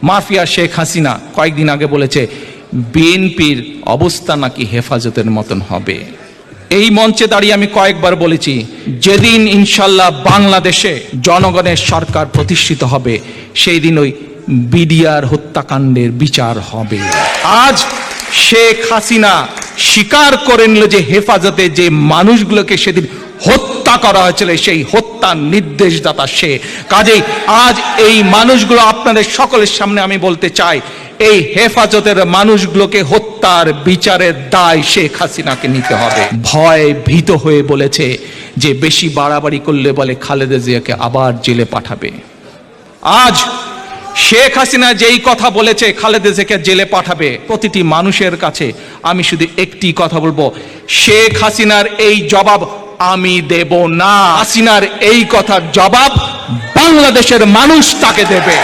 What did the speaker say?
Mafia Sheikh Hasina কয়েকদিন আগে বলেছে বিএনপির অবস্থা নাকি হেফাজতের মতন হবে। এই মঞ্চে দাঁড়িয়ে আমি কয়েকবার বলেছি, যেদিন ইনশাল্লাহ বাংলাদেশে জনগণের সরকার প্রতিষ্ঠিত হবে সেই দিন ওই বিডিআর হত্যাকাণ্ডের বিচার হবে। আজ শেখ হাসিনা স্বীকার করে নিল যে হেফাজতে যে মানুষগুলোকে সেদিন হত্যা করা হয়েছিল সেই হত্যার নির্দেশদাতা সে। কাজেই আজ এই মানুষগুলো আপনাদের সকলের সামনে আমি বলতে চাই, এই হেফাজতের মানুষগুলোকে হত্যার বিচারের দায় শেখ হাসিনাকে নিতে হবে। ভয় ভীত হয়ে বলেছে যে বেশি বাড়াবাড়ি করলে বলে খালেদা জিয়াকে আবার জেলে পাঠাবে। আজ শেখ হাসিনা যেই কথা বলেছে খালেদা জিয়াকে জেলে পাঠাবে, প্রতিটি মানুষের কাছে আমি শুধু একটি কথা বলবো, শেখ হাসিনার এই জবাব আমি দেব না। হাসিনার এই কথার জবাব বাংলাদেশের মানুষ তাকে দেবে।